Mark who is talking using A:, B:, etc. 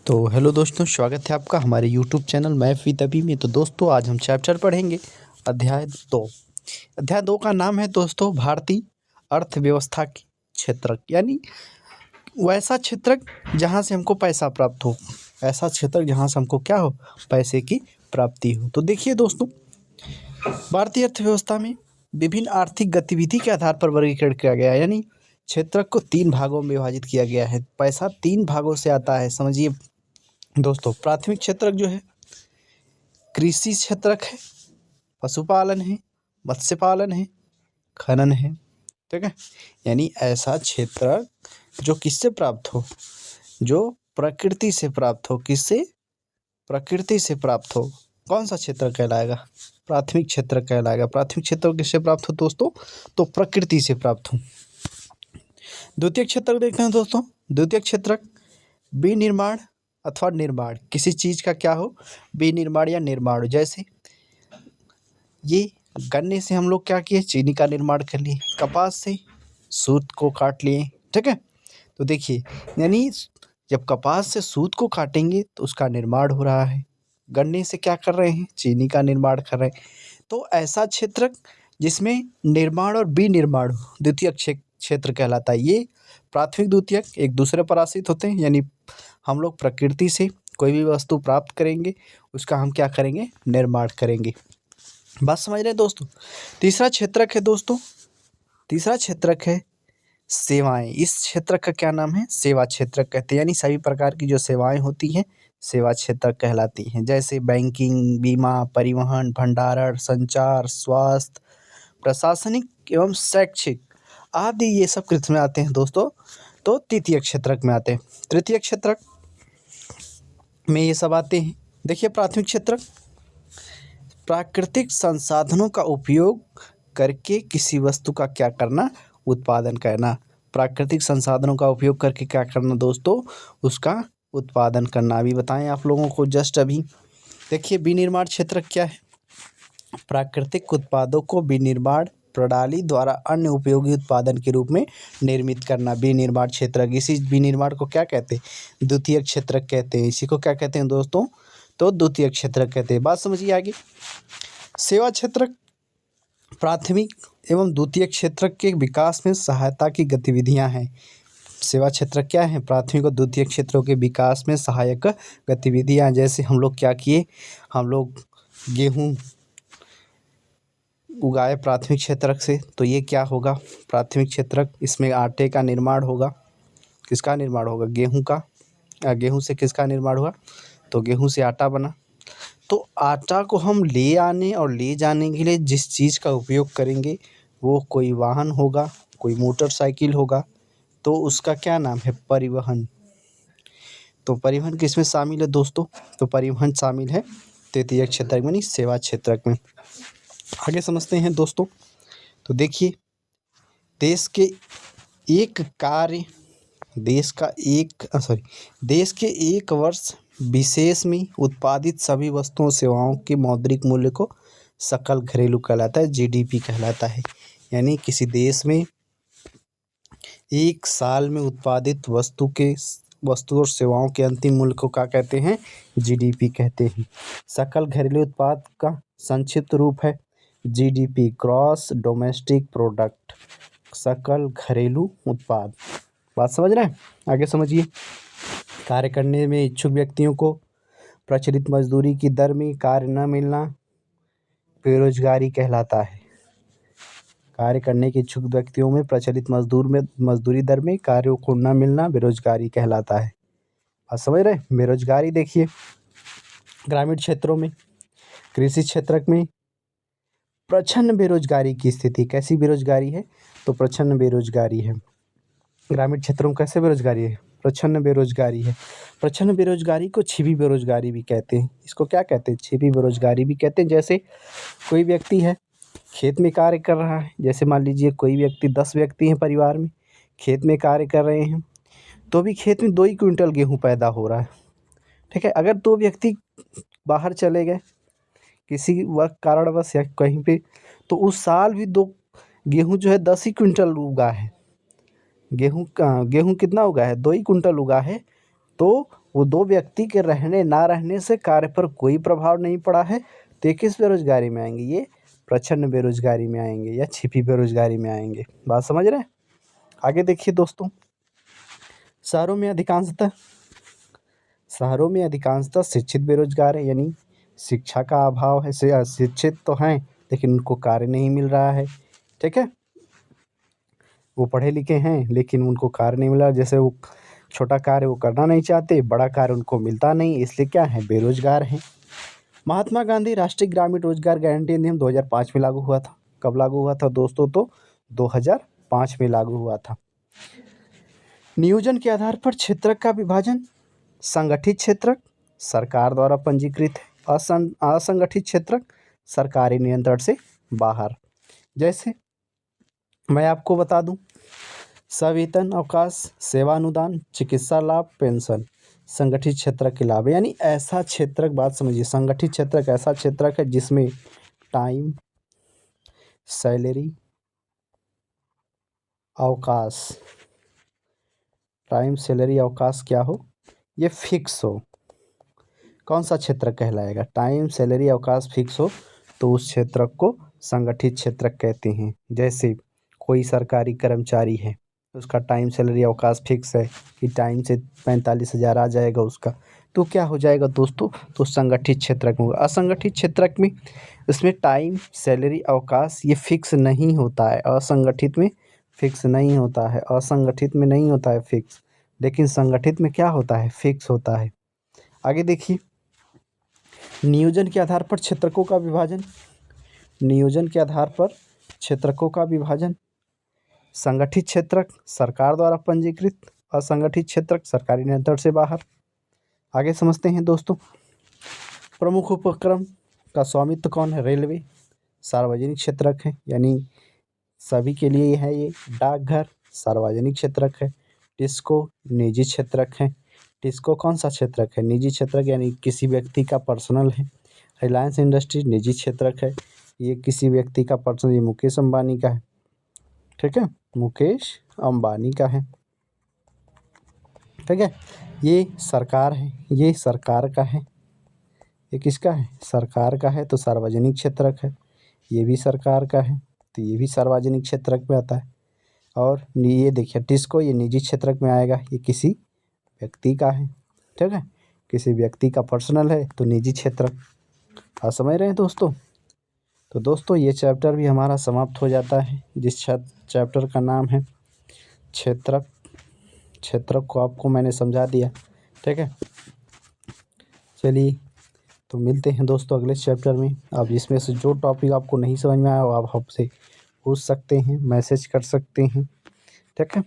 A: तो हेलो दोस्तों, स्वागत है आपका हमारे यूट्यूब चैनल मैथ विद अभी में। तो दोस्तों आज हम चैप्टर पढ़ेंगे अध्याय 2। अध्याय 2 का नाम है दोस्तों भारतीय अर्थव्यवस्था की क्षेत्रक, यानी वैसा क्षेत्रक जहाँ से हमको पैसा प्राप्त हो, ऐसा क्षेत्रक जहाँ से हमको क्या हो, पैसे की प्राप्ति हो। तो देखिए दोस्तों, भारतीय अर्थव्यवस्था में विभिन्न आर्थिक गतिविधि के आधार पर वर्गीकरण किया गया है, यानी क्षेत्रक को 3 भागों में विभाजित किया गया है। पैसा 3 भागों से आता है, समझिए दोस्तों। प्राथमिक क्षेत्रक जो है कृषि क्षेत्रक है, पशुपालन है, मत्स्य पालन है, खनन है, ठीक है। यानी ऐसा क्षेत्रक जो किससे प्राप्त हो, जो प्रकृति से प्राप्त हो। किससे? प्रकृति से प्राप्त हो। कौन सा क्षेत्र कहलाएगा? प्राथमिक क्षेत्र कहलाएगा। प्राथमिक क्षेत्र किससे प्राप्त हो दोस्तों? तो प्रकृति से प्राप्त हो। द्वितीय क्षेत्रक देखते हैं दोस्तों। द्वितीय क्षेत्रक विनिर्माण अथवा निर्माण, किसी चीज का क्या हो, विनिर्माण या निर्माण। जैसे ये गन्ने से हम लोग क्या किए, चीनी का निर्माण कर लिए। कपास से सूत को काट लिए, ठीक है। तो देखिए, यानी जब कपास से सूत को काटेंगे तो उसका निर्माण हो रहा है। गन्ने से क्या कर रहे हैं, चीनी का निर्माण कर रहे हैं। तो ऐसा क्षेत्र जिसमें निर्माण और विनिर्माण द्वितीय क्षेत्र कहलाता है। ये प्राथमिक द्वितीयक एक दूसरे पर आश्रित होते हैं, यानी हम लोग प्रकृति से कोई भी वस्तु प्राप्त करेंगे, उसका हम क्या करेंगे, निर्माण करेंगे। बात समझ रहे हैं दोस्तों। तीसरा क्षेत्रक है दोस्तों, तीसरा क्षेत्रक है सेवाएं। इस क्षेत्र का क्या नाम है, सेवा क्षेत्रक कहते हैं। यानी सभी प्रकार की जो सेवाएं होती हैं सेवा क्षेत्रक कहलाती हैं। जैसे बैंकिंग, बीमा, परिवहन, भंडारण, संचार, स्वास्थ्य, प्रशासनिक एवं शैक्षिक आदि, ये सब किस में आते हैं दोस्तों? तो तृतीय क्षेत्रक में आते हैं। तृतीय क्षेत्रक में ये सब आते हैं। देखिए, प्राथमिक क्षेत्रक प्राकृतिक संसाधनों का उपयोग करके किसी वस्तु का क्या करना, उत्पादन करना। प्राकृतिक संसाधनों का उपयोग करके क्या करना दोस्तों, उसका उत्पादन करना। अभी बताएं आप लोगों को जस्ट अभी। देखिए, विनिर्माण क्षेत्रक क्या है? प्राकृतिक उत्पादों को विनिर्माण प्रणाली द्वारा अन्य उपयोगी उत्पादन के रूप में निर्मित करना, विनिर्माण क्षेत्रक। इसी विनिर्माण को क्या कहते हैं, द्वितीय क्षेत्रक कहते हैं। इसी को क्या कहते हैं दोस्तों? तो द्वितीय क्षेत्रक कहते हैं। बात समझिए आगे। सेवा क्षेत्रक प्राथमिक एवं द्वितीय क्षेत्रक के विकास में सहायता की गतिविधियां हैं। सेवा क्षेत्रक क्या है? प्राथमिक और द्वितीय क्षेत्रों के विकास में सहायक गतिविधियां। जैसे हम लोग क्या किए, हम लोग गेहूं उगाए प्राथमिक क्षेत्रक से, तो ये क्या होगा, प्राथमिक क्षेत्रक। इसमें आटे का निर्माण होगा। किसका निर्माण होगा? गेहूं का। गेहूं से किसका निर्माण हुआ? तो गेहूं से आटा बना। तो आटा को हम ले आने और ले जाने के लिए जिस चीज़ का उपयोग करेंगे वो कोई वाहन होगा, कोई मोटरसाइकिल होगा, तो उसका क्या नाम है, परिवहन। तो परिवहन किसमें शामिल है दोस्तों? तो परिवहन शामिल है तृतीय क्षेत्रक में, सेवा क्षेत्रक में। आगे समझते हैं दोस्तों। तो देखिए, देश के एक कार्य देश के एक वर्ष विशेष में उत्पादित सभी वस्तुओं सेवाओं के मौद्रिक मूल्य को सकल घरेलू कहलाता है, जीडीपी कहलाता है। यानी किसी देश में एक साल में उत्पादित वस्तु और सेवाओं के अंतिम मूल्य को क्या कहते हैं, जीडीपी कहते हैं। सकल घरेलू उत्पाद का संक्षिप्त रूप है जीडीपी, ग्रॉस डोमेस्टिक प्रोडक्ट, सकल घरेलू उत्पाद। बात समझ रहे हैं? आगे समझिए। कार्य करने में इच्छुक व्यक्तियों को प्रचलित मजदूरी की दर में कार्य न मिलना बेरोजगारी कहलाता है। कार्य करने के इच्छुक व्यक्तियों में प्रचलित मजदूरी दर में कार्यों को न मिलना बेरोजगारी कहलाता है। बात समझ रहे हैं? बेरोजगारी देखिए, ग्रामीण क्षेत्रों में, कृषि क्षेत्र में प्रच्छन्न बेरोजगारी की स्थिति। कैसी बेरोजगारी है? तो प्रच्छन्न बेरोजगारी है। ग्रामीण क्षेत्रों में कैसे बेरोजगारी है? प्रच्छन्न बेरोजगारी है। प्रच्छन्न बेरोजगारी को छिपी बेरोजगारी भी कहते हैं। इसको क्या कहते हैं? छिपी बेरोजगारी भी कहते हैं। जैसे कोई व्यक्ति है, खेत में कार्य कर रहा है। जैसे मान लीजिए कोई व्यक्ति, 10 व्यक्ति हैं परिवार में, खेत में कार्य कर रहे हैं, तो भी खेत में 2 ही क्विंटल गेहूँ पैदा हो रहा है, ठीक है। अगर 2 व्यक्ति बाहर चले गए किसी वक्त कारणवश या कहीं पे, तो उस साल भी 2 गेहूँ जो है 10 ही क्विंटल उगा है। गेहूँ कितना उगा है? 2 ही कुंटल उगा है। तो वो दो व्यक्ति के रहने ना रहने से कार्य पर कोई प्रभाव नहीं पड़ा है, तो ये किस बेरोजगारी में आएंगे? ये प्रच्छन्न बेरोजगारी में आएंगे या छिपी बेरोजगारी में आएंगे। बात समझ रहे हैं? आगे देखिए दोस्तों, शहरों में अधिकांशतः शिक्षित बेरोजगार है, यानी शिक्षा का अभाव है। शिक्षित तो हैं लेकिन उनको कार्य नहीं मिल रहा है। ठीक है, वो पढ़े लिखे हैं लेकिन उनको कार्य नहीं मिल रहा। जैसे वो छोटा कार्य वो करना नहीं चाहते, बड़ा कार्य उनको मिलता नहीं, इसलिए क्या है? बेरोजगार हैं। महात्मा गांधी राष्ट्रीय ग्रामीण रोजगार गारंटी अधिनियम 2005 में लागू हुआ था। कब लागू हुआ था दोस्तों? तो 2005 में लागू हुआ था। नियोजन के आधार पर क्षेत्रक का विभाजन। संगठित क्षेत्रक सरकार द्वारा पंजीकृत है, असंगठित क्षेत्रक सरकारी नियंत्रण से बाहर। जैसे मैं आपको बता दूं, सवेतन अवकाश, सेवानुदान, चिकित्सा लाभ, पेंशन संगठित क्षेत्रक के लाभ। यानी ऐसा क्षेत्रक, बात समझिए, संगठित क्षेत्रक ऐसा क्षेत्रक है जिसमें टाइम, सैलरी, अवकाश, टाइम, सैलरी, अवकाश क्या हो? ये फिक्स हो। कौन सा क्षेत्र कहलाएगा? टाइम, सैलरी, अवकाश फिक्स हो तो उस क्षेत्र को संगठित क्षेत्र कहते हैं। जैसे कोई सरकारी कर्मचारी है, उसका टाइम, सैलरी, अवकाश फिक्स है कि टाइम से 45,000 आ जाएगा उसका, तो क्या हो जाएगा दोस्तों? तो संगठित क्षेत्र में होगा। असंगठित क्षेत्र में इसमें टाइम, सैलरी, अवकाश ये फिक्स नहीं होता है। असंगठित में फिक्स नहीं होता है, असंगठित में नहीं होता है फिक्स, लेकिन संगठित में क्या होता है? फिक्स होता है। आगे देखिए, नियोजन के आधार पर क्षेत्रकों का विभाजन। नियोजन के आधार पर क्षेत्रकों का विभाजन। संगठित क्षेत्रक सरकार द्वारा पंजीकृत, असंगठित क्षेत्रक सरकारी नियंत्रण से बाहर। आगे समझते हैं दोस्तों, प्रमुख उपक्रम का स्वामित्व कौन है? रेलवे सार्वजनिक क्षेत्रक है, यानी सभी के लिए है ये। डाकघर सार्वजनिक क्षेत्रक है। टिस्को निजी क्षेत्रक है। टिस्को कौन सा क्षेत्रक है? निजी क्षेत्रक, यानी किसी व्यक्ति का पर्सनल है। रिलायंस इंडस्ट्रीज निजी क्षेत्रक है, ये किसी व्यक्ति का पर्सनल, ये मुकेश अंबानी का है। ठीक है, मुकेश अंबानी का है। ठीक है, ये सरकार है, ये सरकार का है। ये किसका है? सरकार का है, तो सार्वजनिक क्षेत्रक है। ये भी सरकार का है, तो ये भी सार्वजनिक क्षेत्रक में आता है। और ये देखिए टिस्को, ये निजी क्षेत्रक में आएगा, ये किसी व्यक्ति का है। ठीक है, किसी व्यक्ति का पर्सनल है तो निजी क्षेत्रक। आप समझ रहे हैं दोस्तों? तो दोस्तों ये चैप्टर भी हमारा समाप्त हो जाता है, जिस चैप्टर का नाम है क्षेत्रक। क्षेत्रक को आपको मैंने समझा दिया। ठीक है, चलिए तो मिलते हैं दोस्तों अगले चैप्टर में। अब इसमें से जो टॉपिक आपको नहीं समझ में आया वो आप हमसे पूछ सकते हैं, मैसेज कर सकते हैं। ठीक है।